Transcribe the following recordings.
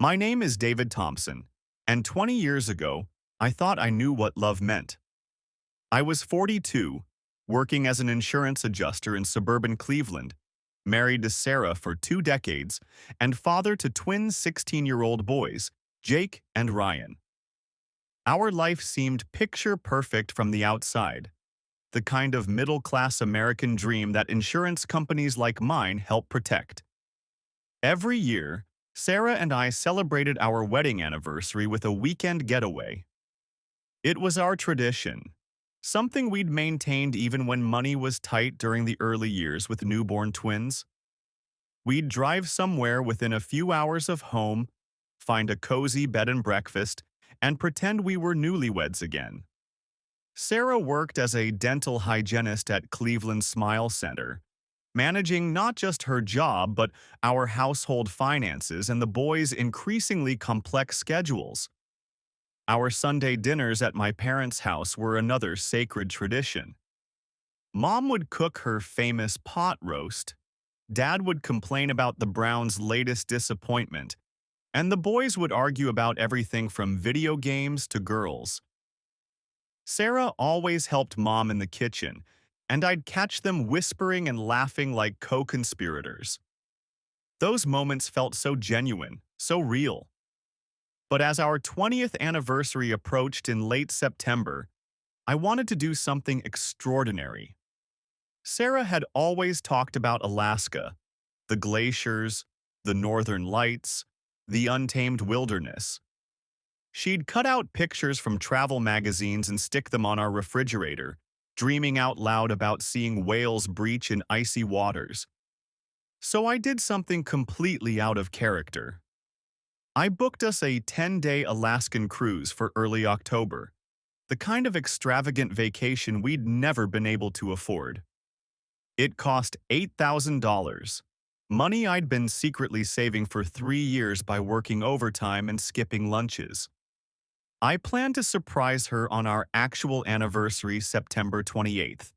My name is David Thompson, and 20 years ago, I thought I knew what love meant. I was 42, working as an insurance adjuster in suburban Cleveland, married to Sarah for 2 decades, and father to twin 16-year-old boys, Jake and Ryan. Our life seemed picture perfect from the outside, the kind of middle-class American dream that insurance companies like mine help protect. Every year, Sarah and I celebrated our wedding anniversary with a weekend getaway. It was our tradition, something we'd maintained even when money was tight during the early years with newborn twins. We'd drive somewhere within a few hours of home, find a cozy bed and breakfast, and pretend we were newlyweds again. Sarah worked as a dental hygienist at Cleveland Smile Center, managing not just her job but our household finances and the boys' increasingly complex schedules. Our Sunday dinners at my parents' house were another sacred tradition. Mom would cook her famous pot roast, Dad would complain about the Browns' latest disappointment, and the boys would argue about everything from video games to girls. Sarah always helped Mom in the kitchen, and I'd catch them whispering and laughing like co-conspirators. Those moments felt so genuine, so real. But as our 20th anniversary approached in late September, I wanted to do something extraordinary. Sarah had always talked about Alaska, the glaciers, the northern lights, the untamed wilderness. She'd cut out pictures from travel magazines and stick them on our refrigerator, dreaming out loud about seeing whales breach in icy waters. So I did something completely out of character. I booked us a 10-day Alaskan cruise for early October, the kind of extravagant vacation we'd never been able to afford. It cost $8,000, money I'd been secretly saving for 3 years by working overtime and skipping lunches. I planned to surprise her on our actual anniversary, September 28th.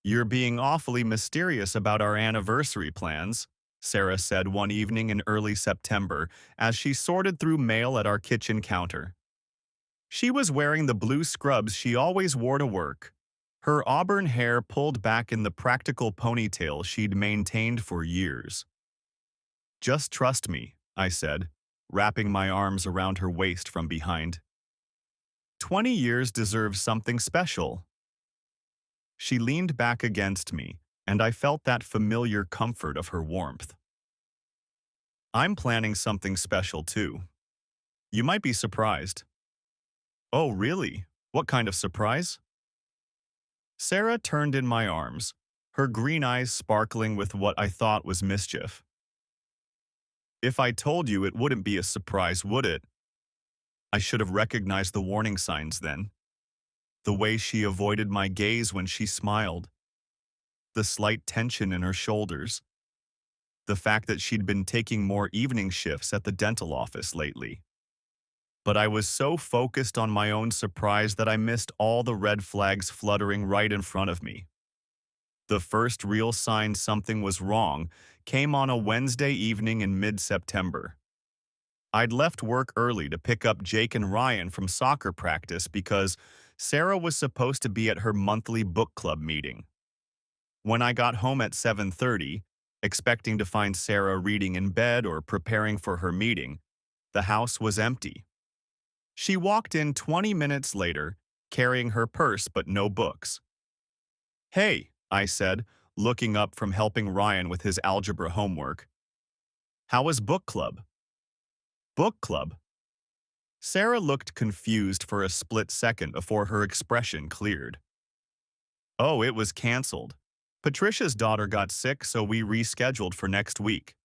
"You're being awfully mysterious about our anniversary plans," Sarah said one evening in early September as she sorted through mail at our kitchen counter. She was wearing the blue scrubs she always wore to work, her auburn hair pulled back in the practical ponytail she'd maintained for years. "Just trust me," I said, wrapping my arms around her waist from behind. 20 years deserves something special." She leaned back against me, and I felt that familiar comfort of her warmth. "I'm planning something special too. You might be surprised." "Oh, really? What kind of surprise?" Sarah turned in my arms, her green eyes sparkling with what I thought was mischief. "If I told you, it wouldn't be a surprise, would it? I should have recognized the warning signs then. The way she avoided my gaze when she smiled, the slight tension in her shoulders, the fact that she'd been taking more evening shifts at the dental office lately. But I was so focused on my own surprise that I missed all the red flags fluttering right in front of me. The first real sign something was wrong came on a Wednesday evening in mid-September. I'd left work early to pick up Jake and Ryan from soccer practice because Sarah was supposed to be at her monthly book club meeting. When I got home at 7:30, expecting to find Sarah reading in bed or preparing for her meeting, the house was empty. She walked in 20 minutes later, carrying her purse but no books. "Hey," I said, looking up from helping Ryan with his algebra homework. "How was book club?" "Book club?" Sarah looked confused for a split second before her expression cleared. "Oh, it was canceled. Patricia's daughter got sick, so we rescheduled for next week."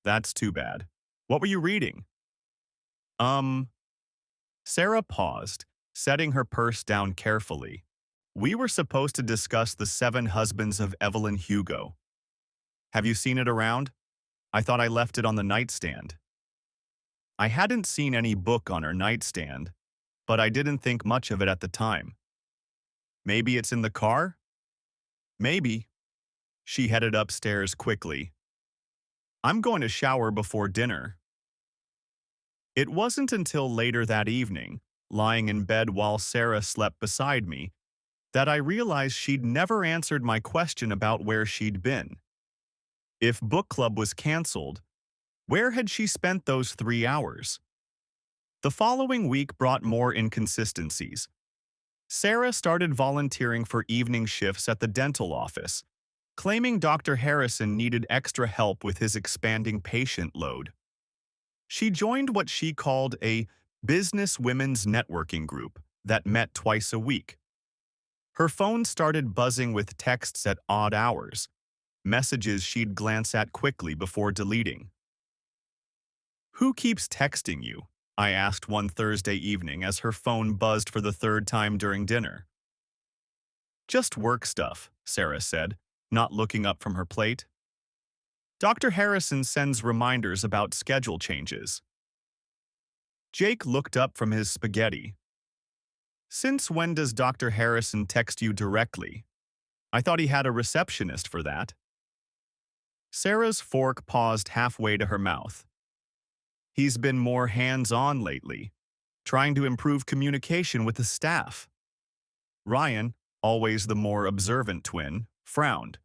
"That's too bad. What were you reading?" Um, Sarah paused, setting her purse down carefully. "We were supposed to discuss The Seven Husbands of Evelyn Hugo. Have you seen it around? I thought I left it on the nightstand." I hadn't seen any book on her nightstand, but I didn't think much of it at the time. "Maybe it's in the car?" "Maybe." She headed upstairs quickly. "I'm going to shower before dinner." It wasn't until later that evening, lying in bed while Sarah slept beside me, that I realized she'd never answered my question about where she'd been. If book club was canceled, where had she spent those 3 hours? The following week brought more inconsistencies. Sarah started volunteering for evening shifts at the dental office, claiming Dr. Harrison needed extra help with his expanding patient load. She joined what she called a business women's networking group that met twice a week. Her phone started buzzing with texts at odd hours, messages she'd glance at quickly before deleting. "Who keeps texting you?" I asked one Thursday evening as her phone buzzed for the third time during dinner. "Just work stuff," Sarah said, not looking up from her plate. "Dr. Harrison sends reminders about schedule changes." Jake looked up from his spaghetti. "Since when does Dr. Harrison text you directly? I thought he had a receptionist for that." Sarah's fork paused halfway to her mouth. "He's been more hands-on lately, trying to improve communication with the staff." Ryan, always the more observant twin, frowned.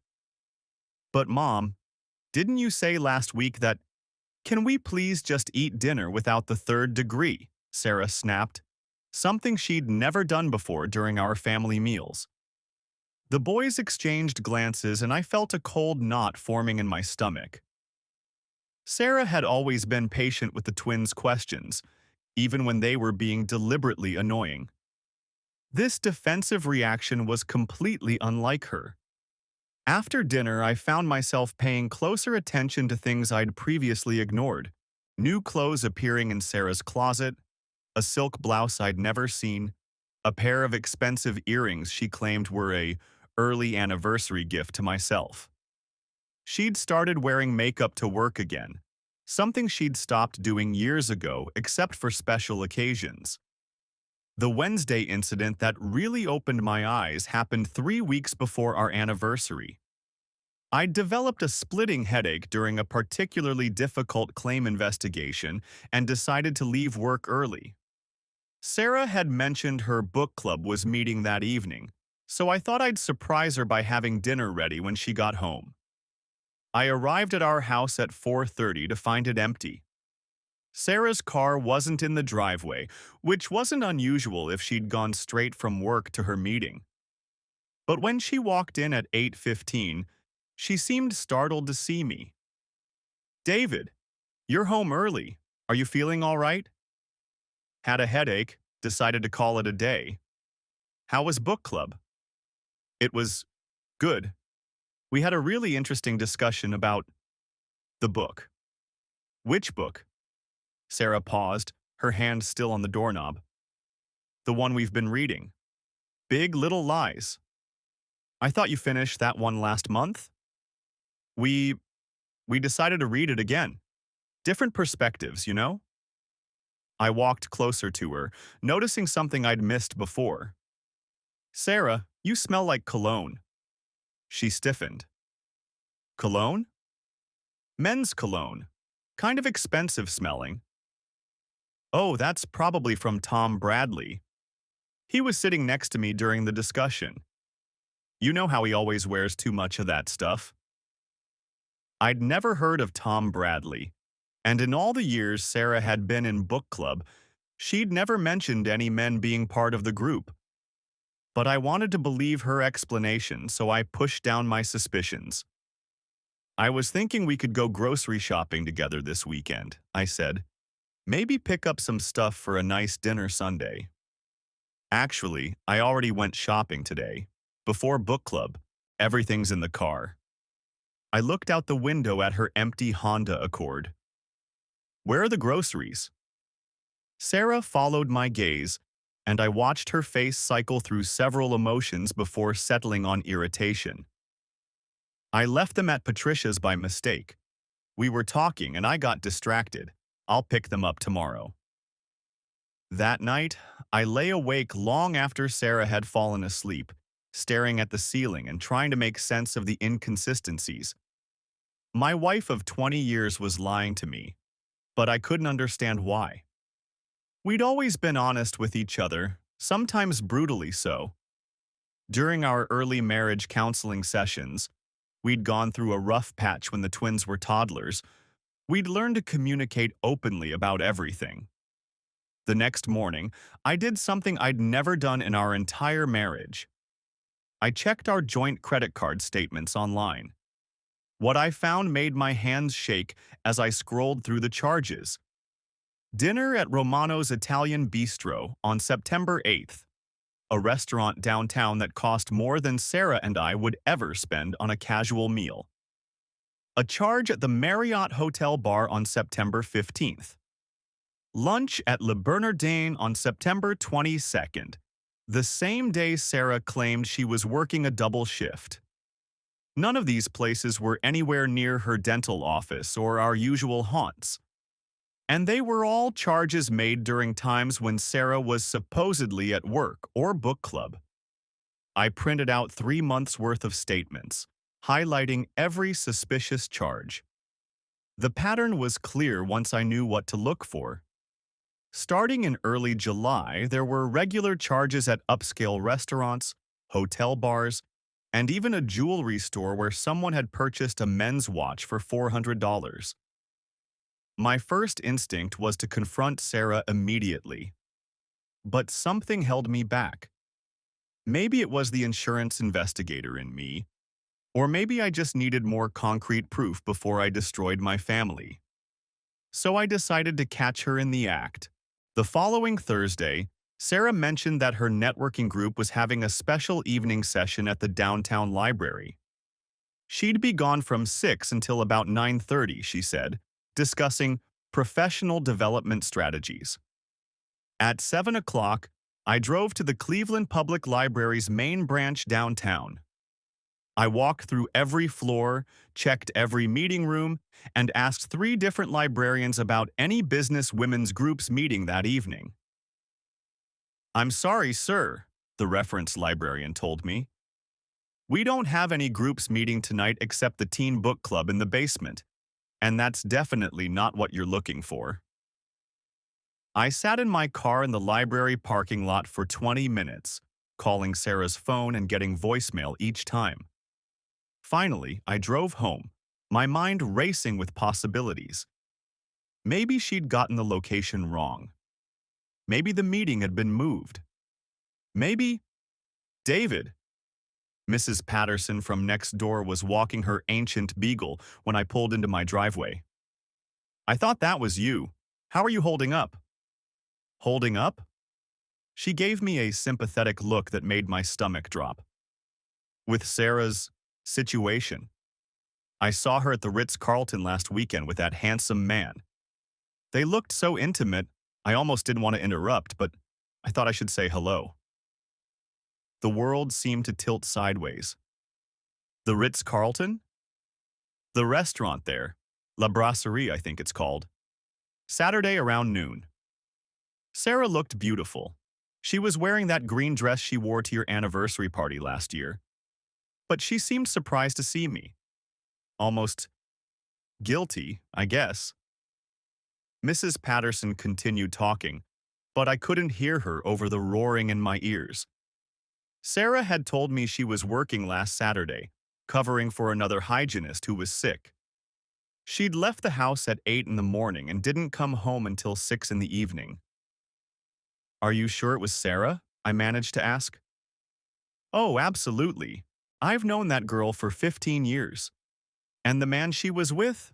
"But Mom, didn't you say last week that, 'Can we please just eat dinner without the third degree?'" Sarah snapped, something she'd never done before during our family meals. The boys exchanged glances and I felt a cold knot forming in my stomach. Sarah had always been patient with the twins' questions, even when they were being deliberately annoying. This defensive reaction was completely unlike her. After dinner, I found myself paying closer attention to things I'd previously ignored. New clothes appearing in Sarah's closet, a silk blouse I'd never seen, a pair of expensive earrings she claimed were a early anniversary gift to myself. She'd started wearing makeup to work again, something she'd stopped doing years ago except for special occasions. The Wednesday incident that really opened my eyes happened 3 weeks before our anniversary. I'd developed a splitting headache during a particularly difficult claim investigation and decided to leave work early. Sarah had mentioned her book club was meeting that evening, so I thought I'd surprise her by having dinner ready when she got home. I arrived at our house at 4:30 to find it empty. Sarah's car wasn't in the driveway, which wasn't unusual if she'd gone straight from work to her meeting. But when she walked in at 8:15, she seemed startled to see me. "David, you're home early. Are you feeling all right?" "Had a headache, decided to call it a day." "How was book club?" "It was good. We had a really interesting discussion about the book." "Which book?" Sarah paused, her hand still on the doorknob. "The one we've been reading. Big Little Lies." "I thought you finished that one last month?" We decided to read it again. Different perspectives, you know?" I walked closer to her, noticing something I'd missed before. "Sarah, you smell like cologne." She stiffened. "Cologne?" "Men's cologne. Kind of expensive smelling." "Oh, that's probably from Tom Bradley. He was sitting next to me during the discussion. You know how he always wears too much of that stuff." I'd never heard of Tom Bradley, and in all the years Sarah had been in book club, she'd never mentioned any men being part of the group. But I wanted to believe her explanation, so I pushed down my suspicions. "I was thinking we could go grocery shopping together this weekend," I said. "Maybe pick up some stuff for a nice dinner Sunday." "Actually, I already went shopping today. Before book club, everything's in the car." I looked out the window at her empty Honda Accord. "Where are the groceries?" Sarah followed my gaze, and I watched her face cycle through several emotions before settling on irritation. "I left them at Patricia's by mistake. We were talking and I got distracted. I'll pick them up tomorrow." That night, I lay awake long after Sarah had fallen asleep, staring at the ceiling and trying to make sense of the inconsistencies. My wife of 20 years was lying to me, but I couldn't understand why. We'd always been honest with each other, sometimes brutally so. During our early marriage counseling sessions, we'd gone through a rough patch when the twins were toddlers. We'd learned to communicate openly about everything. The next morning, I did something I'd never done in our entire marriage. I checked our joint credit card statements online. What I found made my hands shake as I scrolled through the charges. Dinner at Romano's Italian Bistro on September 8th, a restaurant downtown that cost more than Sarah and I would ever spend on a casual meal. A charge at the Marriott Hotel Bar on September 15th. Lunch at Le Bernardin on September 22nd, the same day Sarah claimed she was working a double shift. None of these places were anywhere near her dental office or our usual haunts. And they were all charges made during times when Sarah was supposedly at work or book club. I printed out 3 months' worth of statements, highlighting every suspicious charge. The pattern was clear once I knew what to look for. Starting in early July, there were regular charges at upscale restaurants, hotel bars, and even a jewelry store where someone had purchased a men's watch for $400. My first instinct was to confront Sarah immediately. But something held me back. Maybe it was the insurance investigator in me, or maybe I just needed more concrete proof before I destroyed my family. So I decided to catch her in the act. The following Thursday, Sarah mentioned that her networking group was having a special evening session at the downtown library. She'd be gone from 6 until about 9:30, she said, discussing professional development strategies. At 7 o'clock, I drove to the Cleveland Public Library's main branch downtown. I walked through every floor, checked every meeting room, and asked 3 different librarians about any business women's groups meeting that evening. "I'm sorry, sir," the reference librarian told me. "We don't have any groups meeting tonight except the teen book club in the basement, and that's definitely not what you're looking for." I sat in my car in the library parking lot for 20 minutes, calling Sarah's phone and getting voicemail each time. Finally, I drove home, my mind racing with possibilities. Maybe she'd gotten the location wrong. Maybe the meeting had been moved. Maybe David. Mrs. Patterson from next door was walking her ancient beagle when I pulled into my driveway. "I thought that was you. How are you holding up?" "Holding up?" She gave me a sympathetic look that made my stomach drop. "With Sarah's situation. I saw her at the Ritz-Carlton last weekend with that handsome man. They looked so intimate, I almost didn't want to interrupt, but I thought I should say hello." The world seemed to tilt sideways. The Ritz-Carlton? The restaurant there, La Brasserie I think it's called. Saturday around noon. Sarah looked beautiful. She was wearing that green dress she wore to your anniversary party last year. But she seemed surprised to see me. Almost guilty, I guess. Mrs. Patterson continued talking, but I couldn't hear her over the roaring in my ears. Sarah had told me she was working last Saturday, covering for another hygienist who was sick. She'd left the house at 8 in the morning and didn't come home until 6 in the evening. "Are you sure it was Sarah?" I managed to ask. "Oh, absolutely. I've known that girl for 15 years. And the man she was with?"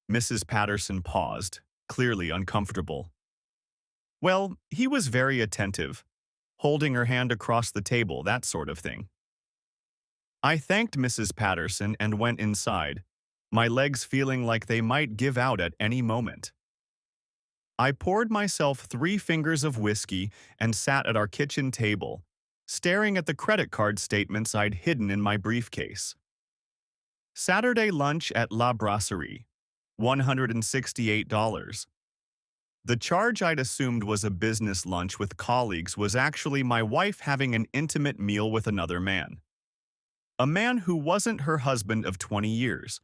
Mrs. Patterson paused, clearly uncomfortable. "Well, he was very attentive, holding her hand across the table, that sort of thing." I thanked Mrs. Patterson and went inside, my legs feeling like they might give out at any moment. I poured myself 3 fingers of whiskey and sat at our kitchen table, staring at the credit card statements I'd hidden in my briefcase. Saturday lunch at La Brasserie, $168. The charge I'd assumed was a business lunch with colleagues was actually my wife having an intimate meal with another man. A man who wasn't her husband of 20 years.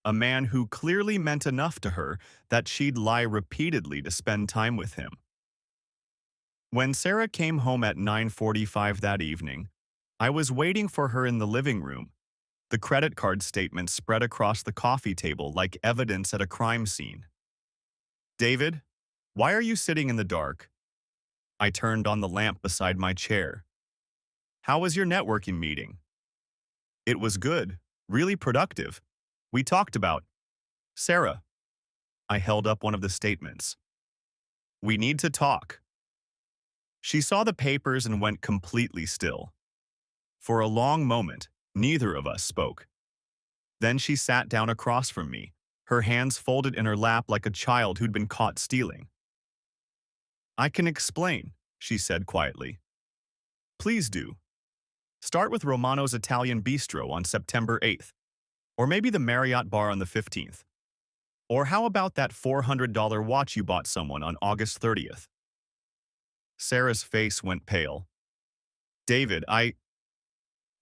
a man who clearly meant enough to her that she'd lie repeatedly to spend time with him. When Sarah came home at 9:45 that evening, I was waiting for her in the living room, the credit card statement spread across the coffee table like evidence at a crime scene. "David, why are you sitting in the dark?" I turned on the lamp beside my chair. "How was your networking meeting?" "It was good, really productive. We talked about—" "Sarah." I held up one of the statements. "We need to talk." She saw the papers and went completely still. For a long moment, neither of us spoke. Then she sat down across from me, her hands folded in her lap like a child who'd been caught stealing. "I can explain," she said quietly. "Please do. Start with Romano's Italian Bistro on September 8th, or maybe the Marriott Bar on the 15th. Or how about that $400 watch you bought someone on August 30th? Sarah's face went pale. "David,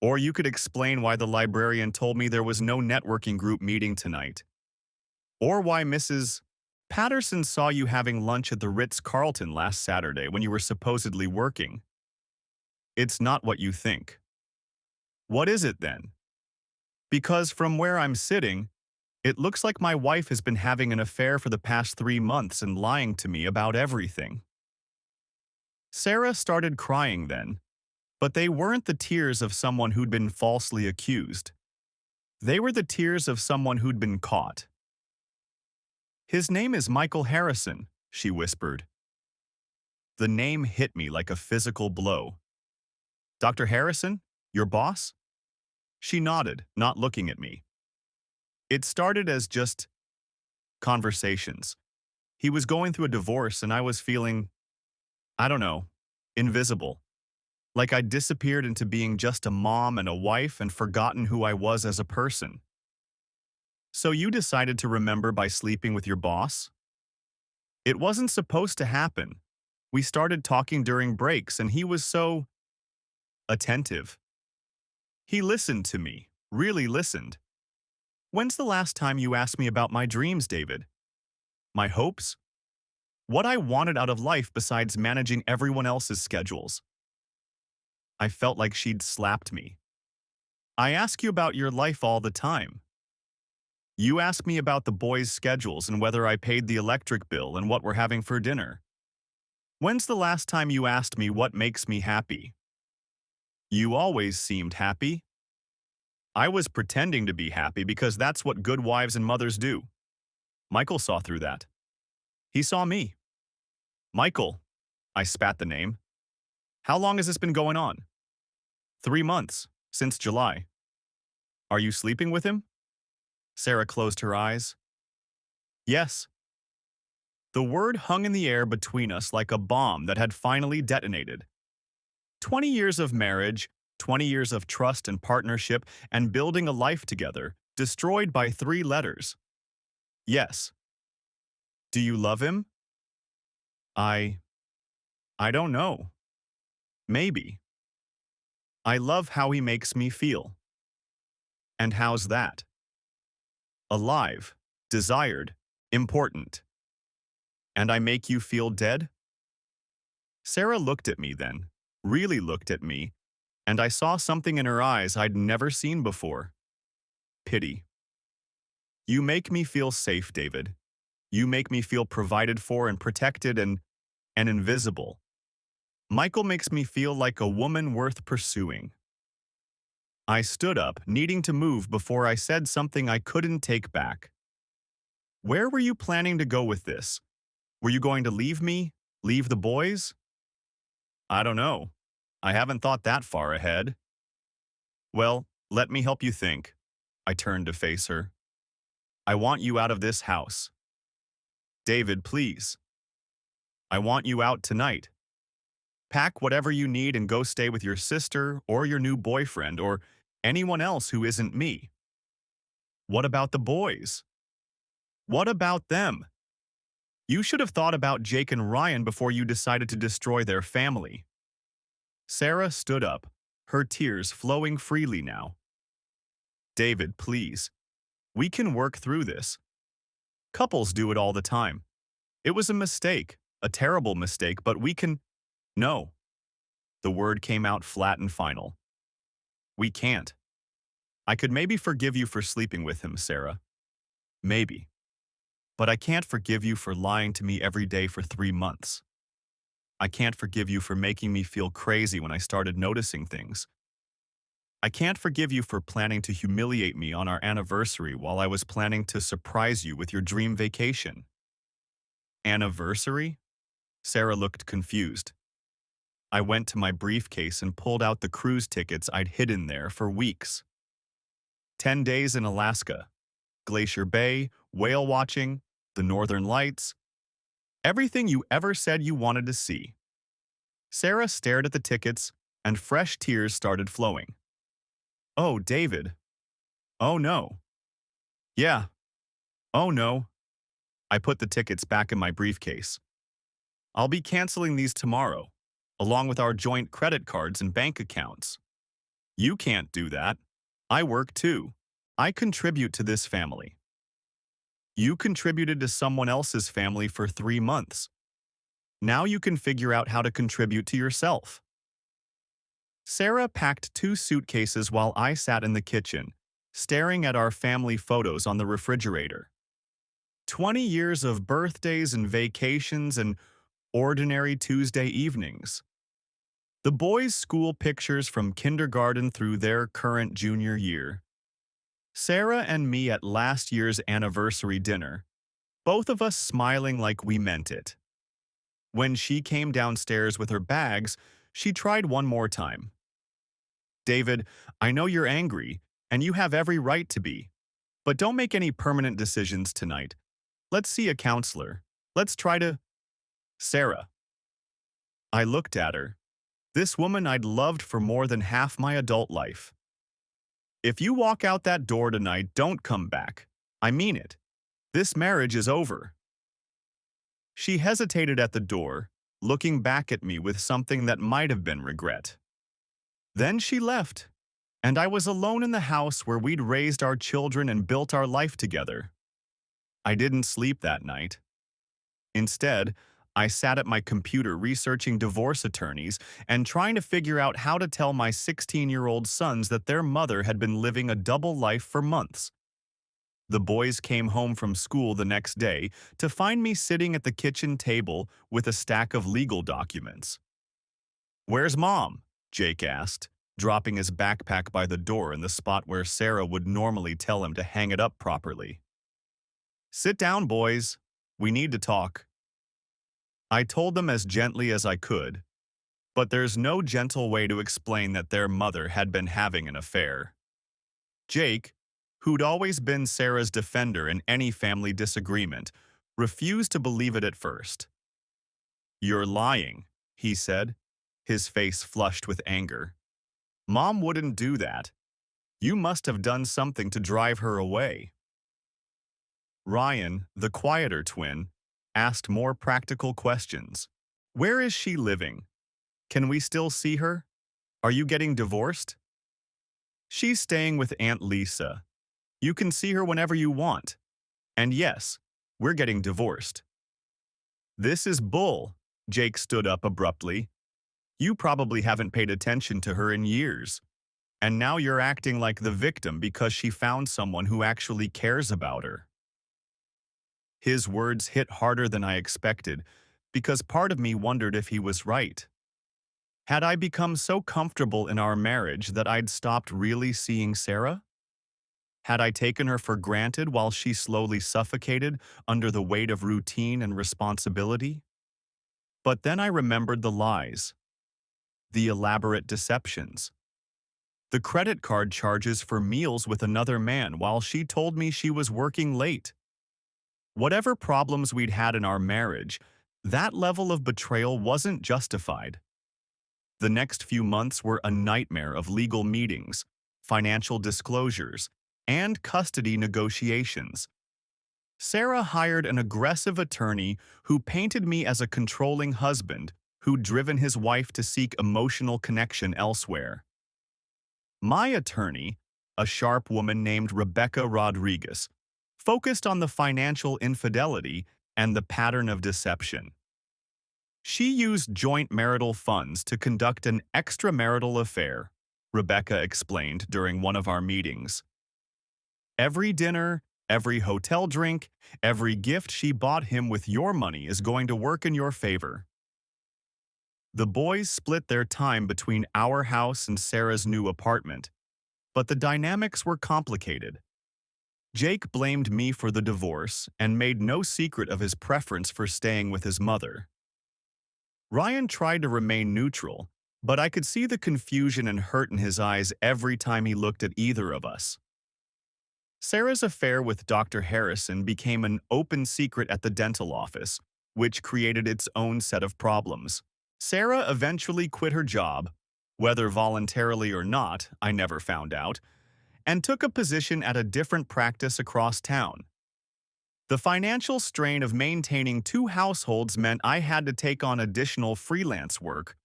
Or you could explain why the librarian told me there was no networking group meeting tonight. Or why Mrs. Patterson saw you having lunch at the Ritz-Carlton last Saturday when you were supposedly working. It's not what you think." "What is it then?" "Because from where I'm sitting, it looks like my wife has been having an affair for the past 3 months and lying to me about everything." Sarah started crying then, but they weren't the tears of someone who'd been falsely accused. They were the tears of someone who'd been caught. "His name is Michael Harrison," she whispered. The name hit me like a physical blow. "Dr. Harrison? Your boss?" She nodded, not looking at me. "It started as just conversations. He was going through a divorce and I was feeling, I don't know, invisible. Like I'd disappeared into being just a mom and a wife and forgotten who I was as a person." "So you decided to remember by sleeping with your boss?" "It wasn't supposed to happen. We started talking during breaks and he was so attentive. He listened to me, really listened. When's the last time you asked me about my dreams, David? My hopes? What I wanted out of life besides managing everyone else's schedules?" I felt like she'd slapped me. "I ask you about your life all the time. You ask me about the boys' schedules and whether I paid the electric bill and what we're having for dinner. When's the last time you asked me what makes me happy? You always seemed happy." "I was pretending to be happy because that's what good wives and mothers do." Michael saw through that. He saw me. "Michael," I spat the name. "How long has this been going on?" 3 months, since July." "Are you sleeping with him?" Sarah closed her eyes. "Yes." The word hung in the air between us like a bomb that had finally detonated. 20 years of marriage, 20 years of trust and partnership and building a life together, destroyed by 3 letters. "Yes." "Do you love him?" I don't know. Maybe. I love how he makes me feel." "And how's that?" "Alive, desired, important." "And I make you feel dead?" Sarah looked at me then, really looked at me, and I saw something in her eyes I'd never seen before. Pity. "You make me feel safe, David. You make me feel provided for and protected and invisible. Michael makes me feel like a woman worth pursuing." I stood up, needing to move before I said something I couldn't take back. "Where were you planning to go with this? Were you going to leave me? Leave the boys?" "I don't know. I haven't thought that far ahead." "Well, let me help you think." I turned to face her. "I want you out of this house." "David, please." "I want you out tonight. Pack whatever you need and go stay with your sister or your new boyfriend or anyone else who isn't me." "What about the boys?" "What about them? You should have thought about Jake and Ryan before you decided to destroy their family." Sarah stood up, her tears flowing freely now. "David, please. We can work through this. Couples do it all the time. It was a mistake, a terrible mistake, but we can... No. The word came out flat and final. We can't. I could maybe forgive you for sleeping with him, Sarah. Maybe. But I can't forgive you for lying to me every day for 3 months. I can't forgive you for making me feel crazy when I started noticing things. I can't forgive you for planning to humiliate me on our anniversary while I was planning to surprise you with your dream vacation. Anniversary? Sarah looked confused. I went to my briefcase and pulled out the cruise tickets I'd hidden there for weeks. 10 days in Alaska, Glacier Bay, whale watching, the Northern Lights, everything you ever said you wanted to see. Sarah stared at the tickets, and fresh tears started flowing. Oh, David. Oh, no. Yeah. Oh, no. I put the tickets back in my briefcase. I'll be canceling these tomorrow, along with our joint credit cards and bank accounts. You can't do that. I work too. I contribute to this family. You contributed to someone else's family for 3 months. Now you can figure out how to contribute to yourself. Sarah packed 2 suitcases while I sat in the kitchen, staring at our family photos on the refrigerator. 20 years of birthdays and vacations and ordinary Tuesday evenings. The boys' school pictures from kindergarten through their current junior year. Sarah and me at last year's anniversary dinner, both of us smiling like we meant it. When she came downstairs with her bags, she tried one more time. David, I know you're angry, and you have every right to be. But don't make any permanent decisions tonight. Let's see a counselor. Let's try to... Sarah. I looked at her. This woman I'd loved for more than half my adult life. If you walk out that door tonight, don't come back. I mean it. This marriage is over. She hesitated at the door, looking back at me with something that might have been regret. Then she left, and I was alone in the house where we'd raised our children and built our life together. I didn't sleep that night. Instead, I sat at my computer researching divorce attorneys and trying to figure out how to tell my 16-year-old sons that their mother had been living a double life for months. The boys came home from school the next day to find me sitting at the kitchen table with a stack of legal documents. "Where's Mom?" Jake asked, dropping his backpack by the door in the spot where Sarah would normally tell him to hang it up properly. "Sit down, boys. We need to talk." I told them as gently as I could, but there's no gentle way to explain that their mother had been having an affair. Jake, who'd always been Sarah's defender in any family disagreement, refused to believe it at first. "You're lying," he said, his face flushed with anger. "Mom wouldn't do that. You must have done something to drive her away." Ryan, the quieter twin, asked more practical questions. "Where is she living? Can we still see her? Are you getting divorced?" "She's staying with Aunt Lisa. You can see her whenever you want. And yes, we're getting divorced." "This is bull," Jake stood up abruptly. "You probably haven't paid attention to her in years. And now you're acting like the victim because she found someone who actually cares about her." His words hit harder than I expected, because part of me wondered if he was right. Had I become so comfortable in our marriage that I'd stopped really seeing Sarah? Had I taken her for granted while she slowly suffocated under the weight of routine and responsibility? But then I remembered the lies, the elaborate deceptions, the credit card charges for meals with another man while she told me she was working late. Whatever problems we'd had in our marriage, that level of betrayal wasn't justified. The next few months were a nightmare of legal meetings, financial disclosures, and custody negotiations. Sarah hired an aggressive attorney who painted me as a controlling husband who'd driven his wife to seek emotional connection elsewhere. My attorney, a sharp woman named Rebecca Rodriguez, focused on the financial infidelity and the pattern of deception. She used joint marital funds to conduct an extramarital affair, Rebecca explained during one of our meetings. Every dinner, every hotel drink, every gift she bought him with your money is going to work in your favor. The boys split their time between our house and Sarah's new apartment, but the dynamics were complicated. Jake blamed me for the divorce and made no secret of his preference for staying with his mother. Ryan tried to remain neutral, but I could see the confusion and hurt in his eyes every time he looked at either of us. Sarah's affair with Dr. Harrison became an open secret at the dental office, which created its own set of problems. Sarah eventually quit her job, whether voluntarily or not, I never found out, and took a position at a different practice across town. The financial strain of maintaining two households meant I had to take on additional freelance work,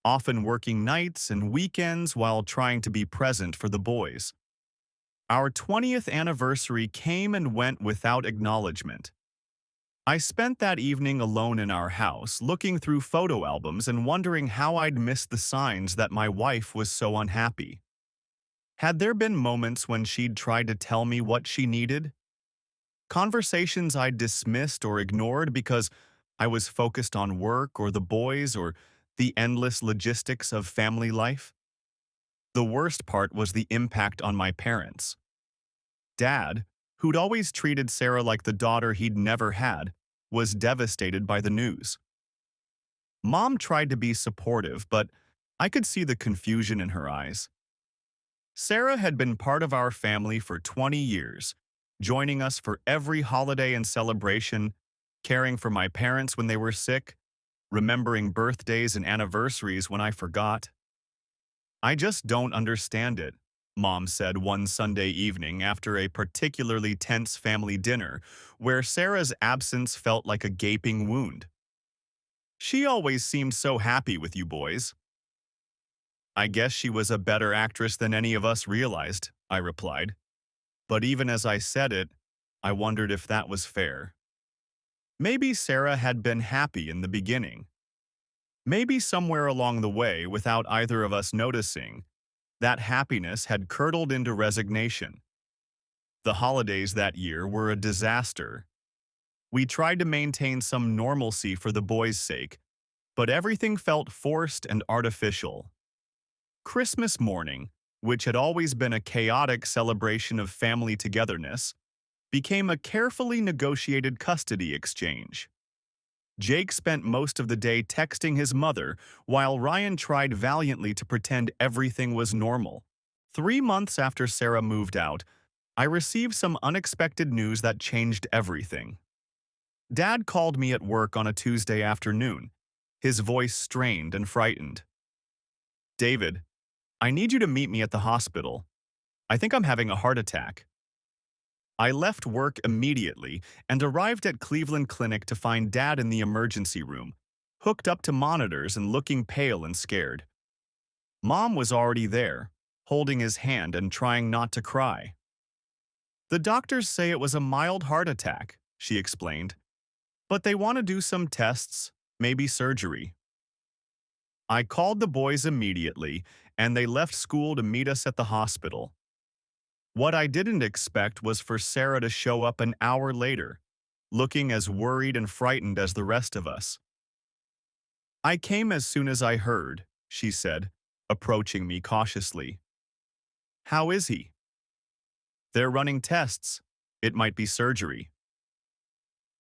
often working nights and weekends while trying to be present for the boys. Our 20th anniversary came and went without acknowledgement. I spent that evening alone in our house, looking through photo albums and wondering how I'd missed the signs that my wife was so unhappy. Had there been moments when she'd tried to tell me what she needed? Conversations I'd dismissed or ignored because I was focused on work or the boys or the endless logistics of family life? The worst part was the impact on my parents. Dad, who'd always treated Sarah like the daughter he'd never had, was devastated by the news. Mom tried to be supportive, but I could see the confusion in her eyes. Sarah had been part of our family for 20 years, joining us for every holiday and celebration, caring for my parents when they were sick, remembering birthdays and anniversaries when I forgot. I just don't understand it, Mom said one Sunday evening after a particularly tense family dinner where Sarah's absence felt like a gaping wound. She always seemed so happy with you boys. I guess she was a better actress than any of us realized, I replied. But even as I said it, I wondered if that was fair. Maybe Sarah had been happy in the beginning. Maybe somewhere along the way, without either of us noticing, that happiness had curdled into resignation. The holidays that year were a disaster. We tried to maintain some normalcy for the boys' sake, but everything felt forced and artificial. Christmas morning, which had always been a chaotic celebration of family togetherness, became a carefully negotiated custody exchange. Jake spent most of the day texting his mother, while Ryan tried valiantly to pretend everything was normal. 3 months after Sarah moved out, I received some unexpected news that changed everything. Dad called me at work on a Tuesday afternoon, his voice strained and frightened. "David, I need you to meet me at the hospital. I think I'm having a heart attack." I left work immediately and arrived at Cleveland Clinic to find Dad in the emergency room, hooked up to monitors and looking pale and scared. Mom was already there, holding his hand and trying not to cry. "The doctors say it was a mild heart attack," she explained, "but they want to do some tests, maybe surgery." I called the boys immediately, and they left school to meet us at the hospital. What I didn't expect was for Sarah to show up an hour later, looking as worried and frightened as the rest of us. "I came as soon as I heard," she said, approaching me cautiously. "How is he?" "They're running tests. It might be surgery."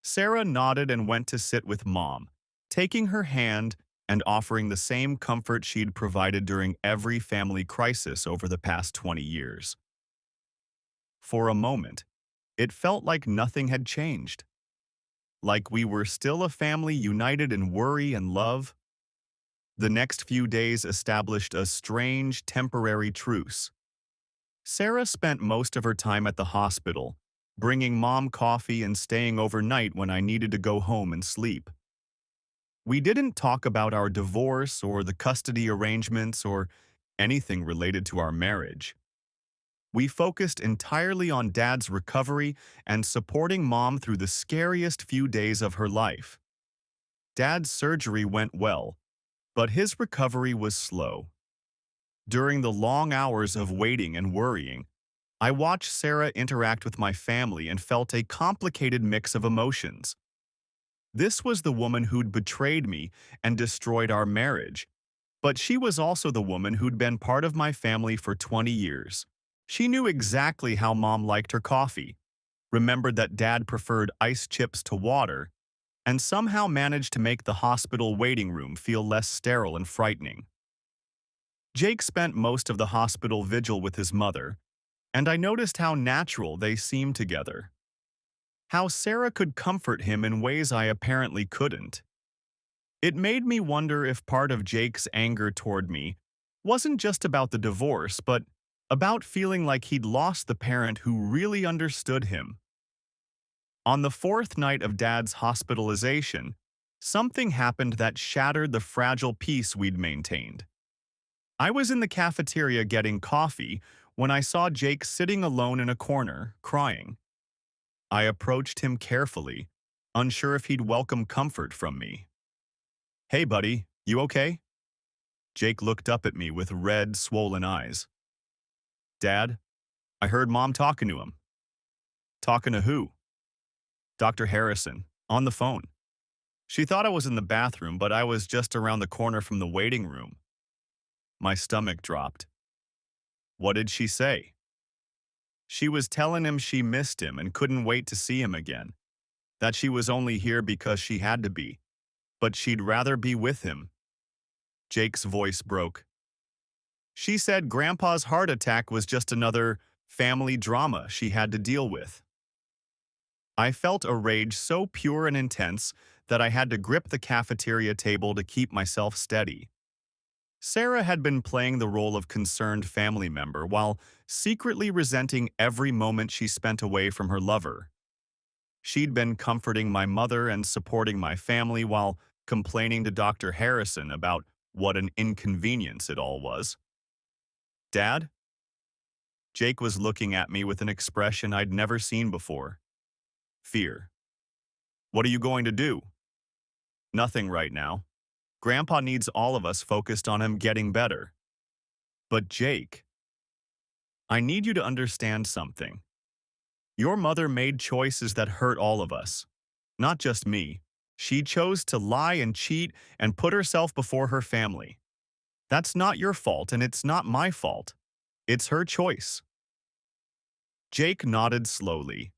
Sarah nodded and went to sit with Mom, taking her hand and offering the same comfort she'd provided during every family crisis over the past 20 years. For a moment, it felt like nothing had changed. Like we were still a family united in worry and love. The next few days established a strange, temporary truce. Sarah spent most of her time at the hospital, bringing Mom coffee and staying overnight when I needed to go home and sleep. We didn't talk about our divorce or the custody arrangements or anything related to our marriage. We focused entirely on Dad's recovery and supporting Mom through the scariest few days of her life. Dad's surgery went well, but his recovery was slow. During the long hours of waiting and worrying, I watched Sarah interact with my family and felt a complicated mix of emotions. This was the woman who'd betrayed me and destroyed our marriage, but she was also the woman who'd been part of my family for 20 years. She knew exactly how Mom liked her coffee, remembered that Dad preferred ice chips to water, and somehow managed to make the hospital waiting room feel less sterile and frightening. Jake spent most of the hospital vigil with his mother, and I noticed how natural they seemed together. How Sarah could comfort him in ways I apparently couldn't. It made me wonder if part of Jake's anger toward me wasn't just about the divorce, but about feeling like he'd lost the parent who really understood him. On the fourth night of Dad's hospitalization, something happened that shattered the fragile peace we'd maintained. I was in the cafeteria getting coffee when I saw Jake sitting alone in a corner, crying. I approached him carefully, unsure if he'd welcome comfort from me. "Hey, buddy, you okay?" Jake looked up at me with red, swollen eyes. "Dad, I heard Mom talking to him." "Talking to who?" "Dr. Harrison, on the phone. She thought I was in the bathroom, but I was just around the corner from the waiting room." My stomach dropped. "What did she say?" "She was telling him she missed him and couldn't wait to see him again. That she was only here because she had to be, but she'd rather be with him." Jake's voice broke. "She said Grandpa's heart attack was just another family drama she had to deal with." I felt a rage so pure and intense that I had to grip the cafeteria table to keep myself steady. Sarah had been playing the role of concerned family member while secretly resenting every moment she spent away from her lover. She'd been comforting my mother and supporting my family while complaining to Dr. Harrison about what an inconvenience it all was. "Dad?" Jake was looking at me with an expression I'd never seen before. Fear. "What are you going to do?" "Nothing right now. Grandpa needs all of us focused on him getting better." "But Jake, I need you to understand something. Your mother made choices that hurt all of us, not just me. She chose to lie and cheat and put herself before her family. That's not your fault and it's not my fault. It's her choice." Jake nodded slowly,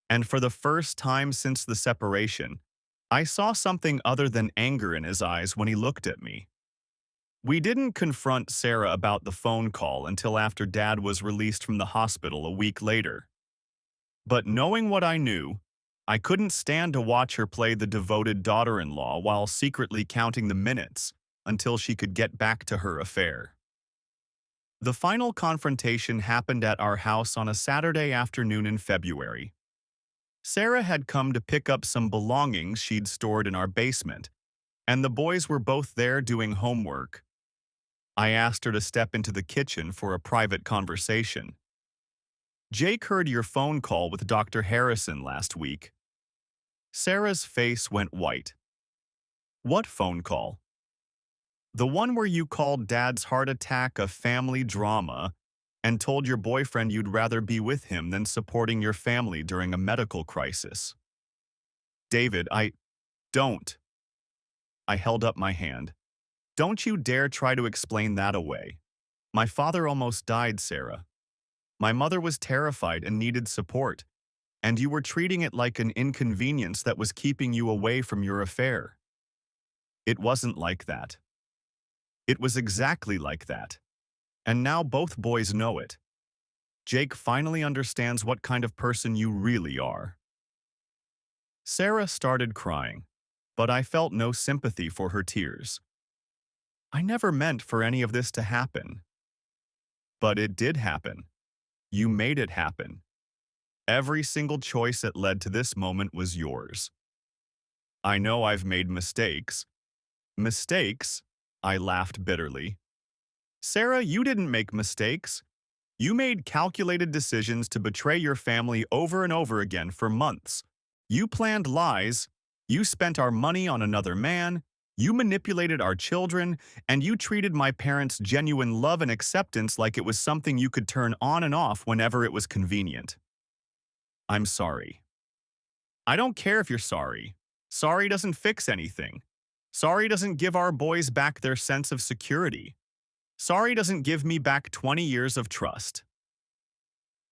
and for the first time since the separation, I saw something other than anger in his eyes when he looked at me. We didn't confront Sarah about the phone call until after Dad was released from the hospital a week later. But knowing what I knew, I couldn't stand to watch her play the devoted daughter-in-law while secretly counting the minutes until she could get back to her affair. The final confrontation happened at our house on a Saturday afternoon in February. Sarah had come to pick up some belongings she'd stored in our basement, and the boys were both there doing homework. I asked her to step into the kitchen for a private conversation. "Jake heard your phone call with Dr. Harrison last week." Sarah's face went white. "What phone call?" "The one where you called Dad's heart attack a family drama and told your boyfriend you'd rather be with him than supporting your family during a medical crisis." "David, don't." I held up my hand. "Don't you dare try to explain that away. My father almost died, Sarah. My mother was terrified and needed support, and you were treating it like an inconvenience that was keeping you away from your affair." "It wasn't like that." "It was exactly like that. And now both boys know it. Jake finally understands what kind of person you really are." Sarah started crying, but I felt no sympathy for her tears. "I never meant for any of this to happen." "But it did happen. You made it happen. Every single choice that led to this moment was yours." "I know I've made mistakes." "Mistakes?" I laughed bitterly. "Sarah, you didn't make mistakes. You made calculated decisions to betray your family over and over again for months. You planned lies, you spent our money on another man, you manipulated our children, and you treated my parents' genuine love and acceptance like it was something you could turn on and off whenever it was convenient. I'm sorry. I don't care if you're sorry. Sorry doesn't fix anything. Sorry doesn't give our boys back their sense of security. Sorry doesn't give me back 20 years of trust.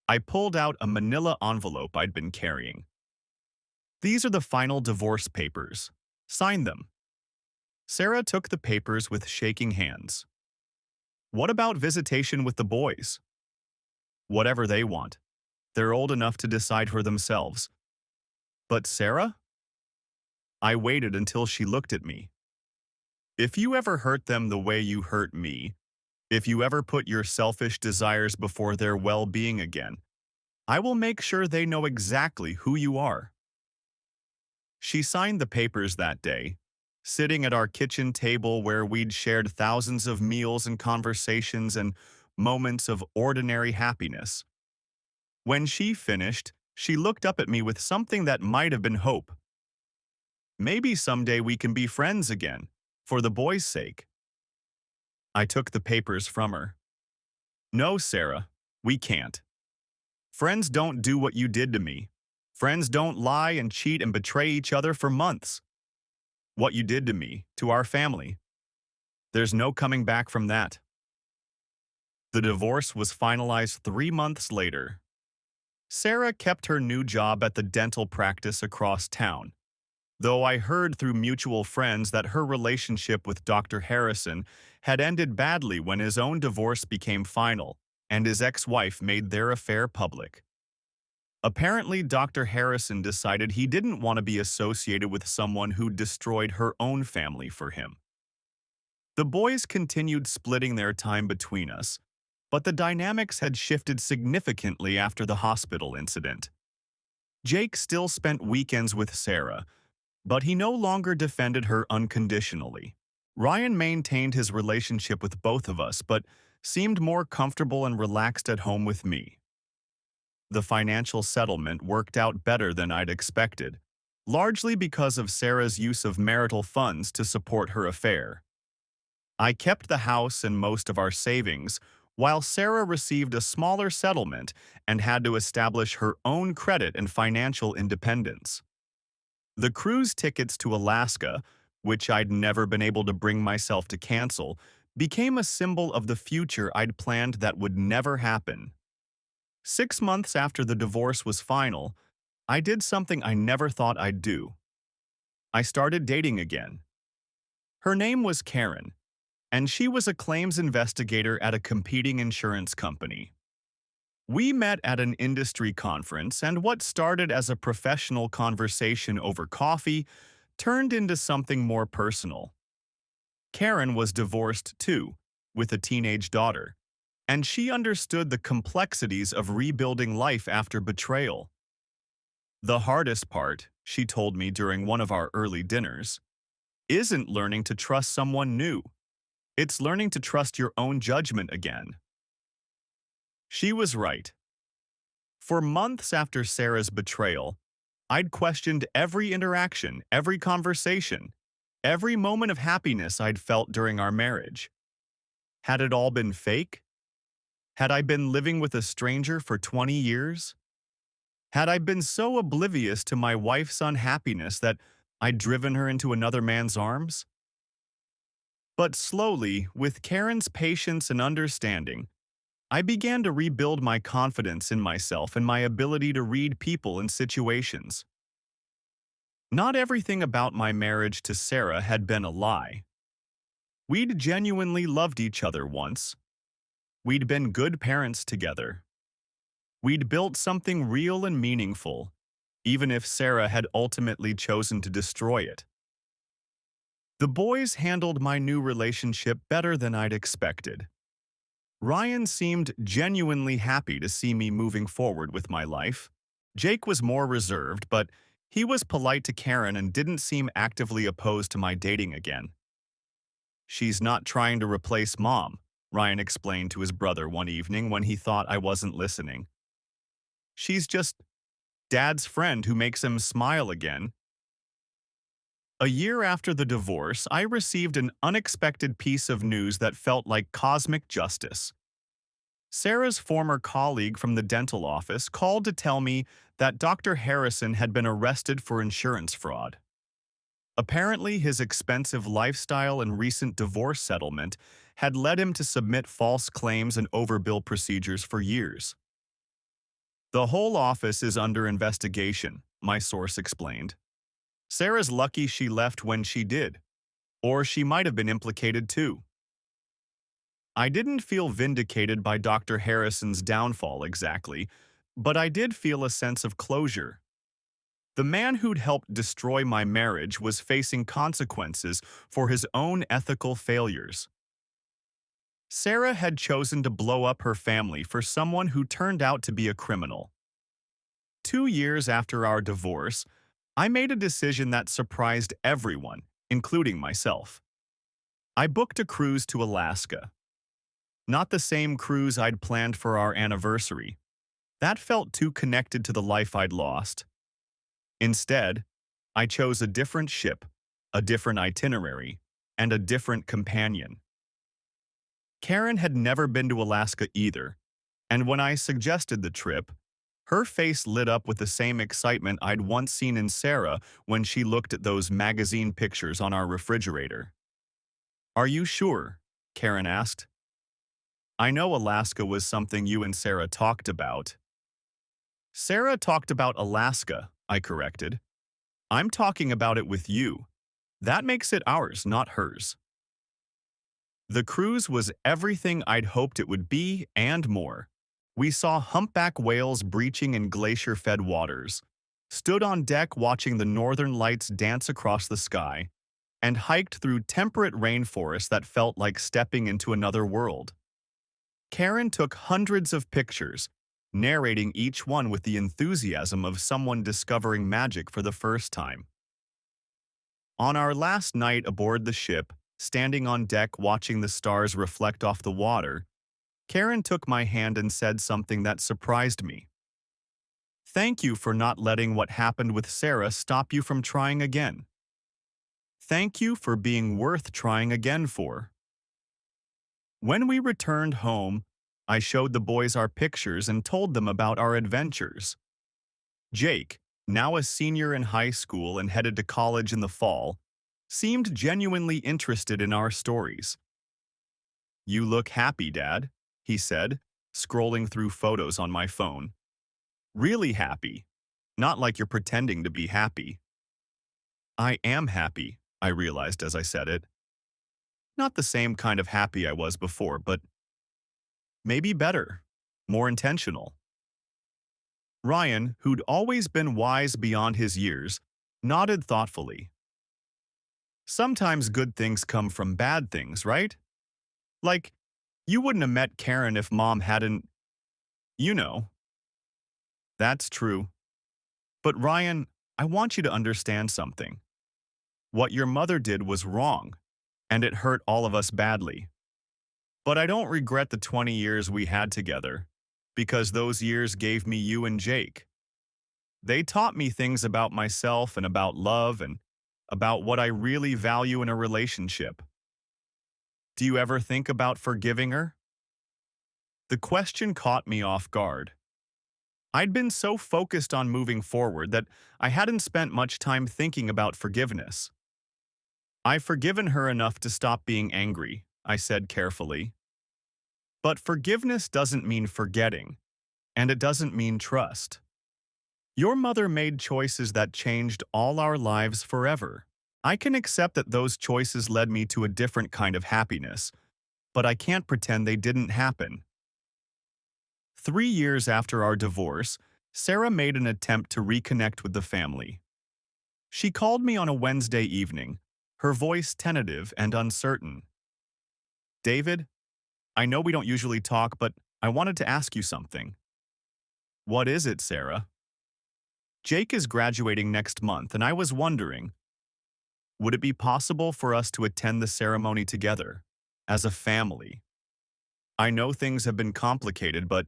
I pulled out a manila envelope I'd been carrying. These are the final divorce papers. Sign them. Sarah took the papers with shaking hands. What about visitation with the boys? Whatever they want. They're old enough to decide for themselves. But Sarah? I waited until she looked at me. If you ever hurt them the way you hurt me, if you ever put your selfish desires before their well-being again, I will make sure they know exactly who you are. She signed the papers that day, sitting at our kitchen table where we'd shared thousands of meals and conversations and moments of ordinary happiness. When she finished, she looked up at me with something that might have been hope. Maybe someday we can be friends again, for the boys' sake. I took the papers from her. No, Sarah, we can't. Friends don't do what you did to me. Friends don't lie and cheat and betray each other for months. What you did to me, to our family. There's no coming back from that. The divorce was finalized 3 months later. Sarah kept her new job at the dental practice across town, though I heard through mutual friends that her relationship with Dr. Harrison had ended badly when his own divorce became final and his ex-wife made their affair public. Apparently, Dr. Harrison decided he didn't want to be associated with someone who destroyed her own family for him. The boys continued splitting their time between us, but the dynamics had shifted significantly after the hospital incident. Jake still spent weekends with Sarah, but he no longer defended her unconditionally. Ryan maintained his relationship with both of us, but seemed more comfortable and relaxed at home with me. The financial settlement worked out better than I'd expected, largely because of Sarah's use of marital funds to support her affair. I kept the house and most of our savings, while Sarah received a smaller settlement and had to establish her own credit and financial independence. The cruise tickets to Alaska, which I'd never been able to bring myself to cancel, became a symbol of the future I'd planned that would never happen. 6 months after the divorce was final, I did something I never thought I'd do. I started dating again. Her name was Karen, and she was a claims investigator at a competing insurance company. We met at an industry conference, and what started as a professional conversation over coffee turned into something more personal. Karen was divorced too, with a teenage daughter, and she understood the complexities of rebuilding life after betrayal. The hardest part, she told me during one of our early dinners, isn't learning to trust someone new. It's learning to trust your own judgment again. She was right. For months after Sarah's betrayal, I'd questioned every interaction, every conversation, every moment of happiness I'd felt during our marriage. Had it all been fake? Had I been living with a stranger for 20 years? Had I been so oblivious to my wife's unhappiness that I'd driven her into another man's arms? But slowly, with Karen's patience and understanding, I began to rebuild my confidence in myself and my ability to read people and situations. Not everything about my marriage to Sarah had been a lie. We'd genuinely loved each other once. We'd been good parents together. We'd built something real and meaningful, even if Sarah had ultimately chosen to destroy it. The boys handled my new relationship better than I'd expected. Ryan seemed genuinely happy to see me moving forward with my life. Jake was more reserved, but he was polite to Karen and didn't seem actively opposed to my dating again. She's not trying to replace Mom, Ryan explained to his brother one evening when he thought I wasn't listening. She's just Dad's friend who makes him smile again. A year after the divorce, I received an unexpected piece of news that felt like cosmic justice. Sarah's former colleague from the dental office called to tell me that Dr. Harrison had been arrested for insurance fraud. Apparently, his expensive lifestyle and recent divorce settlement had led him to submit false claims and overbill procedures for years. The whole office is under investigation, my source explained. Sarah's lucky she left when she did, or she might have been implicated too. I didn't feel vindicated by Dr. Harrison's downfall exactly, but I did feel a sense of closure. The man who'd helped destroy my marriage was facing consequences for his own ethical failures. Sarah had chosen to blow up her family for someone who turned out to be a criminal. 2 years after our divorce, I made a decision that surprised everyone, including myself. I booked a cruise to Alaska. Not the same cruise I'd planned for our anniversary. That felt too connected to the life I'd lost. Instead, I chose a different ship, a different itinerary, and a different companion. Karen had never been to Alaska either, and when I suggested the trip, her face lit up with the same excitement I'd once seen in Sarah when she looked at those magazine pictures on our refrigerator. "Are you sure?" Karen asked. "I know Alaska was something you and Sarah talked about." "Sarah talked about Alaska," I corrected. "I'm talking about it with you. That makes it ours, not hers." The cruise was everything I'd hoped it would be and more. We saw humpback whales breaching in glacier-fed waters, stood on deck watching the northern lights dance across the sky, and hiked through temperate rainforests that felt like stepping into another world. Karen took hundreds of pictures, narrating each one with the enthusiasm of someone discovering magic for the first time. On our last night aboard the ship, standing on deck watching the stars reflect off the water, Karen took my hand and said something that surprised me. "Thank you for not letting what happened with Sarah stop you from trying again. Thank you for being worth trying again for." When we returned home, I showed the boys our pictures and told them about our adventures. Jake, now a senior in high school and headed to college in the fall, seemed genuinely interested in our stories. "You look happy, Dad," he said, scrolling through photos on my phone. "Really happy. Not like you're pretending to be happy." "I am happy," I realized as I said it. Not the same kind of happy I was before, but maybe better, more intentional. Ryan, who'd always been wise beyond his years, nodded thoughtfully. "Sometimes good things come from bad things, right? Like, you wouldn't have met Karen if Mom hadn't, you know." "That's true. But Ryan, I want you to understand something. What your mother did was wrong, and it hurt all of us badly. But I don't regret the 20 years we had together, because those years gave me you and Jake. They taught me things about myself and about love and about what I really value in a relationship. Do you ever think about forgiving her?" The question caught me off guard. I'd been so focused on moving forward that I hadn't spent much time thinking about forgiveness. "I've forgiven her enough to stop being angry," I said carefully. "But forgiveness doesn't mean forgetting, and it doesn't mean trust. Your mother made choices that changed all our lives forever. I can accept that those choices led me to a different kind of happiness, but I can't pretend they didn't happen." 3 years after our divorce, Sarah made an attempt to reconnect with the family. She called me on a Wednesday evening, her voice tentative and uncertain. "David, I know we don't usually talk, but I wanted to ask you something." "What is it, Sarah?" "Jake is graduating next month, and I was wondering, would it be possible for us to attend the ceremony together, as a family?" I know things have been complicated, but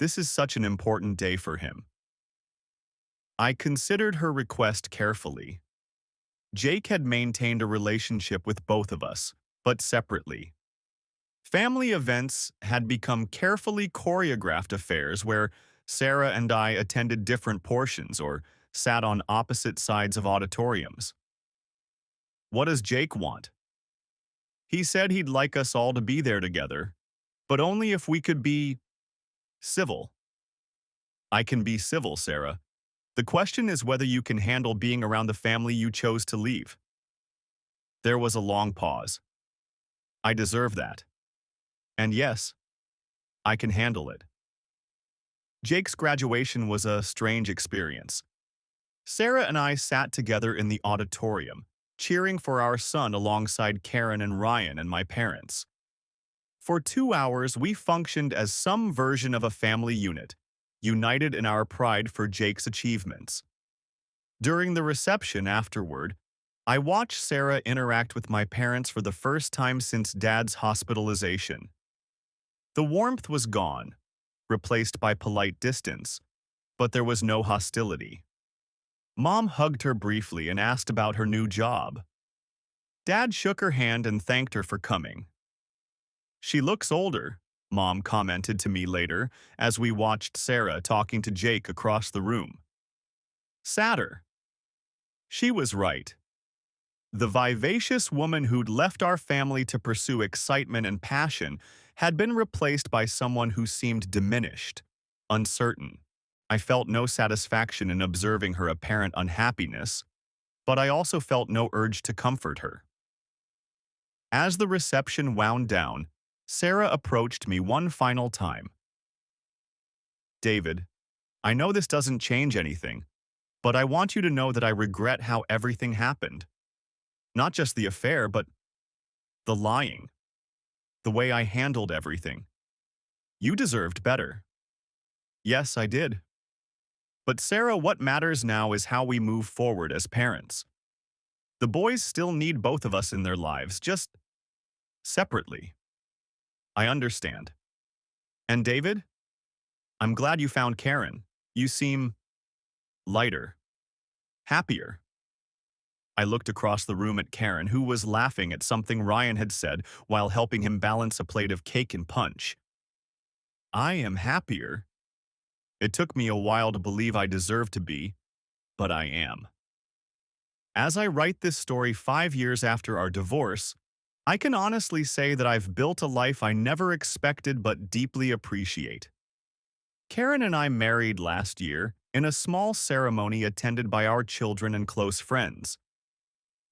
this is such an important day for him. I considered her request carefully. Jake had maintained a relationship with both of us, but separately. Family events had become carefully choreographed affairs where Sarah and I attended different portions or sat on opposite sides of auditoriums. What does Jake want? He said he'd like us all to be there together, but only if we could be civil. I can be civil, Sarah. The question is whether you can handle being around the family you chose to leave. There was a long pause. I deserve that. And yes, I can handle it. Jake's graduation was a strange experience. Sarah and I sat together in the auditorium, cheering for our son alongside Karen and Ryan and my parents. For 2 hours, we functioned as some version of a family unit, united in our pride for Jake's achievements. During the reception afterward, I watched Sarah interact with my parents for the first time since Dad's hospitalization. The warmth was gone, replaced by polite distance, but there was no hostility. Mom hugged her briefly and asked about her new job. Dad shook her hand and thanked her for coming. She looks older, Mom commented to me later as we watched Sarah talking to Jake across the room. Sadder. She was right. The vivacious woman who'd left our family to pursue excitement and passion had been replaced by someone who seemed diminished, uncertain. I felt no satisfaction in observing her apparent unhappiness, but I also felt no urge to comfort her. As the reception wound down, Sarah approached me one final time. David, I know this doesn't change anything, but I want you to know that I regret how everything happened. Not just the affair, but the lying. The way I handled everything. You deserved better. Yes, I did. But Sarah, what matters now is how we move forward as parents. The boys still need both of us in their lives, just separately. I understand. And David? I'm glad you found Karen. You seem lighter, happier. I looked across the room at Karen, who was laughing at something Ryan had said while helping him balance a plate of cake and punch. I am happier. It took me a while to believe I deserved to be, but I am. As I write this story 5 years after our divorce, I can honestly say that I've built a life I never expected but deeply appreciate. Karen and I married last year in a small ceremony attended by our children and close friends.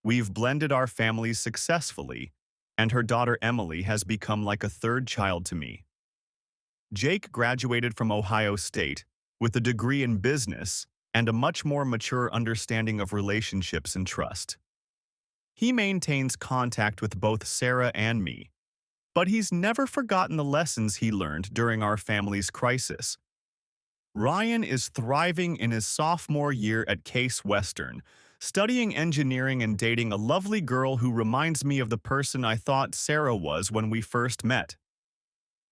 We've blended our families successfully, and her daughter Emily has become like a third child to me. Jake graduated from Ohio State with a degree in business and a much more mature understanding of relationships and trust. He maintains contact with both Sarah and me, but he's never forgotten the lessons he learned during our family's crisis. Ryan is thriving in his sophomore year at Case Western, studying engineering and dating a lovely girl who reminds me of the person I thought Sarah was when we first met.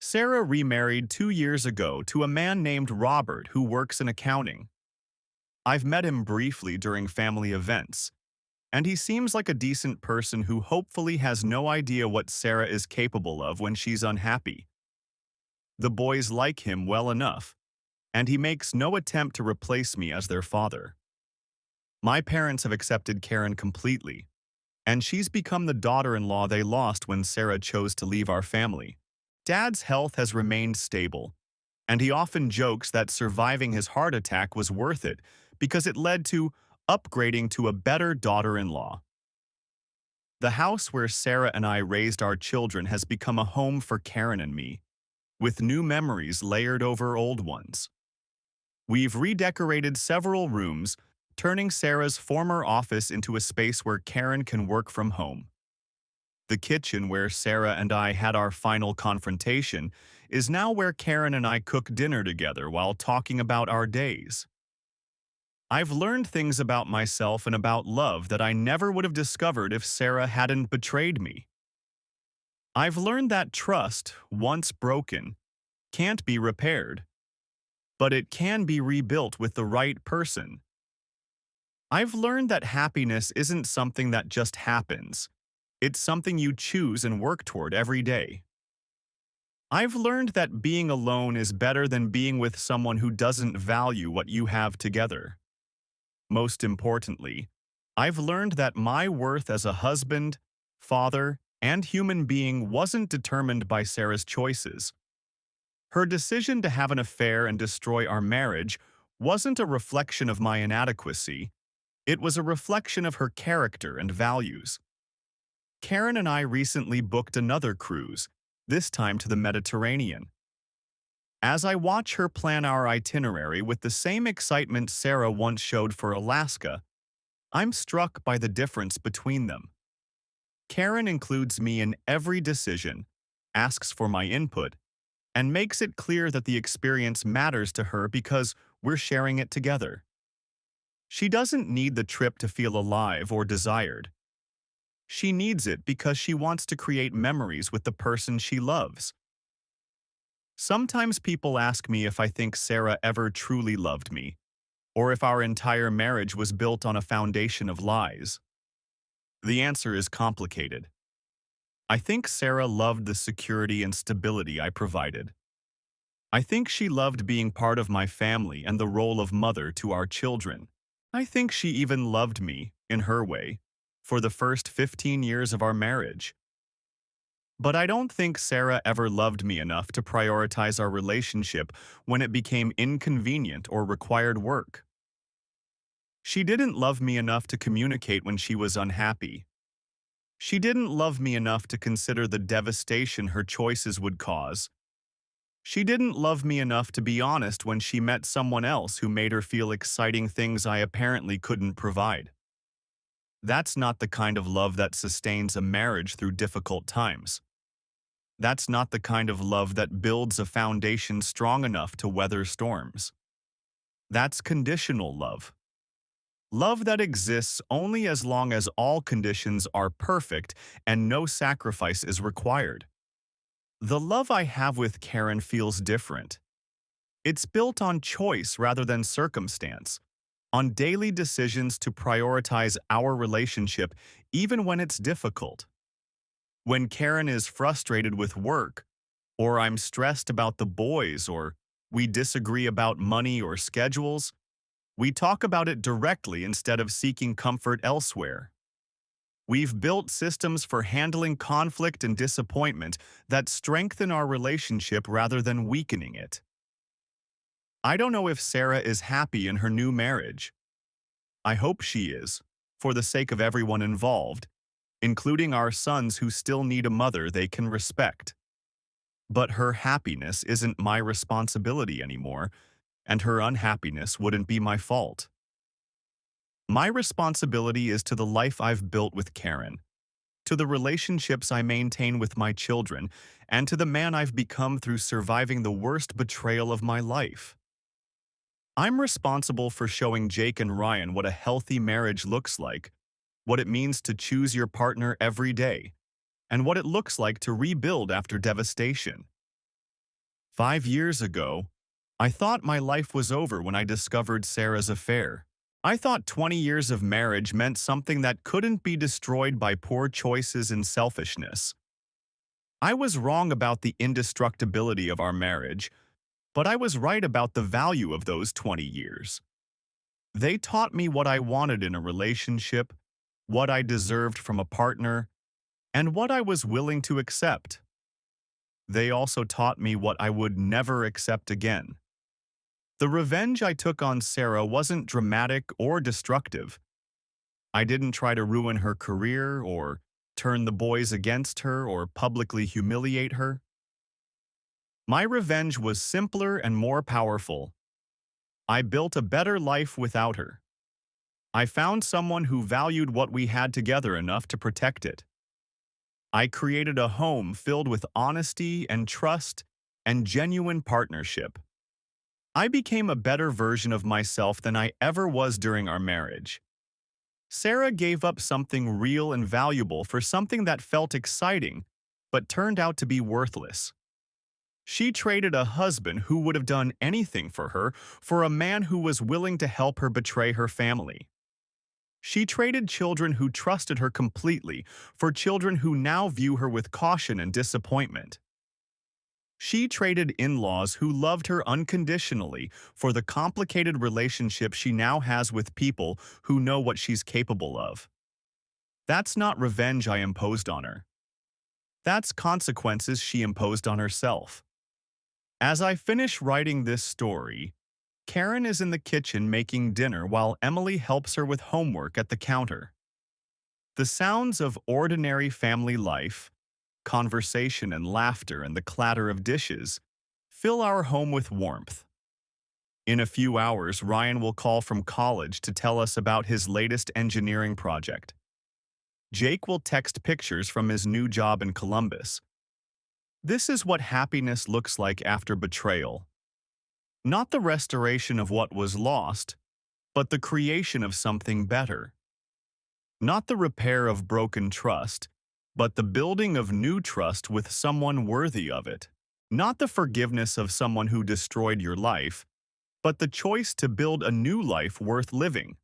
Sarah remarried 2 years ago to a man named Robert who works in accounting. I've met him briefly during family events, and he seems like a decent person who hopefully has no idea what Sarah is capable of when she's unhappy. The boys like him well enough, and he makes no attempt to replace me as their father. My parents have accepted Karen completely, and she's become the daughter-in-law they lost when Sarah chose to leave our family. Dad's health has remained stable, and he often jokes that surviving his heart attack was worth it because it led to upgrading to a better daughter-in-law. The house where Sarah and I raised our children has become a home for Karen and me, with new memories layered over old ones. We've redecorated several rooms, turning Sarah's former office into a space where Karen can work from home. The kitchen where Sarah and I had our final confrontation is now where Karen and I cook dinner together while talking about our days. I've learned things about myself and about love that I never would have discovered if Sarah hadn't betrayed me. I've learned that trust, once broken, can't be repaired, but it can be rebuilt with the right person. I've learned that happiness isn't something that just happens. It's something you choose and work toward every day. I've learned that being alone is better than being with someone who doesn't value what you have together. Most importantly, I've learned that my worth as a husband, father, and human being wasn't determined by Sarah's choices. Her decision to have an affair and destroy our marriage wasn't a reflection of my inadequacy. It was a reflection of her character and values. Karen and I recently booked another cruise, this time to the Mediterranean. As I watch her plan our itinerary with the same excitement Sarah once showed for Alaska, I'm struck by the difference between them. Karen includes me in every decision, asks for my input, and makes it clear that the experience matters to her because we're sharing it together. She doesn't need the trip to feel alive or desired. She needs it because she wants to create memories with the person she loves. Sometimes people ask me if I think Sarah ever truly loved me, or if our entire marriage was built on a foundation of lies. The answer is complicated. I think Sarah loved the security and stability I provided. I think she loved being part of my family and the role of mother to our children. I think she even loved me, in her way, for the first 15 years of our marriage. But I don't think Sarah ever loved me enough to prioritize our relationship when it became inconvenient or required work. She didn't love me enough to communicate when she was unhappy. She didn't love me enough to consider the devastation her choices would cause. She didn't love me enough to be honest when she met someone else who made her feel exciting things I apparently couldn't provide. That's not the kind of love that sustains a marriage through difficult times. That's not the kind of love that builds a foundation strong enough to weather storms. That's conditional love. Love that exists only as long as all conditions are perfect and no sacrifice is required. The love I have with Karen feels different. It's built on choice rather than circumstance, on daily decisions to prioritize our relationship even when it's difficult. When Karen is frustrated with work, or I'm stressed about the boys, or we disagree about money or schedules, we talk about it directly instead of seeking comfort elsewhere. We've built systems for handling conflict and disappointment that strengthen our relationship rather than weakening it. I don't know if Sarah is happy in her new marriage. I hope she is, for the sake of everyone involved, including our sons who still need a mother they can respect. But her happiness isn't my responsibility anymore, and her unhappiness wouldn't be my fault. My responsibility is to the life I've built with Karen, to the relationships I maintain with my children, and to the man I've become through surviving the worst betrayal of my life. I'm responsible for showing Jake and Ryan what a healthy marriage looks like, what it means to choose your partner every day, and what it looks like to rebuild after devastation. 5 years ago, I thought my life was over when I discovered Sarah's affair. I thought 20 years of marriage meant something that couldn't be destroyed by poor choices and selfishness. I was wrong about the indestructibility of our marriage, but I was right about the value of those 20 years. They taught me what I wanted in a relationship, what I deserved from a partner, and what I was willing to accept. They also taught me what I would never accept again. The revenge I took on Sarah wasn't dramatic or destructive. I didn't try to ruin her career or turn the boys against her or publicly humiliate her. My revenge was simpler and more powerful. I built a better life without her. I found someone who valued what we had together enough to protect it. I created a home filled with honesty and trust and genuine partnership. I became a better version of myself than I ever was during our marriage. Sarah gave up something real and valuable for something that felt exciting, but turned out to be worthless. She traded a husband who would have done anything for her for a man who was willing to help her betray her family. She traded children who trusted her completely for children who now view her with caution and disappointment. She traded in-laws who loved her unconditionally for the complicated relationship she now has with people who know what she's capable of. That's not revenge I imposed on her. That's consequences she imposed on herself. As I finish writing this story, Karen is in the kitchen making dinner while Emily helps her with homework at the counter. The sounds of ordinary family life, conversation and laughter and the clatter of dishes, fill our home with warmth. In a few hours, Ryan will call from college to tell us about his latest engineering project. Jake will text pictures from his new job in Columbus. This is what happiness looks like after betrayal. Not the restoration of what was lost, but the creation of something better. Not the repair of broken trust, but the building of new trust with someone worthy of it. Not the forgiveness of someone who destroyed your life, but the choice to build a new life worth living.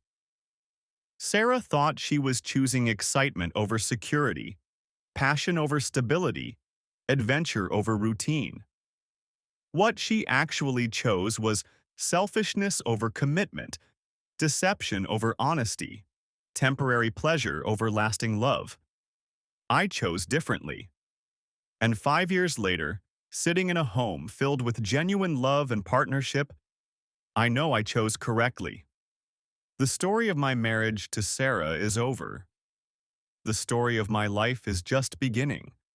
Sarah thought she was choosing excitement over security, passion over stability, adventure over routine. What she actually chose was selfishness over commitment, deception over honesty, temporary pleasure over lasting love. I chose differently. And 5 years later, sitting in a home filled with genuine love and partnership, I know I chose correctly. The story of my marriage to Sarah is over. The story of my life is just beginning.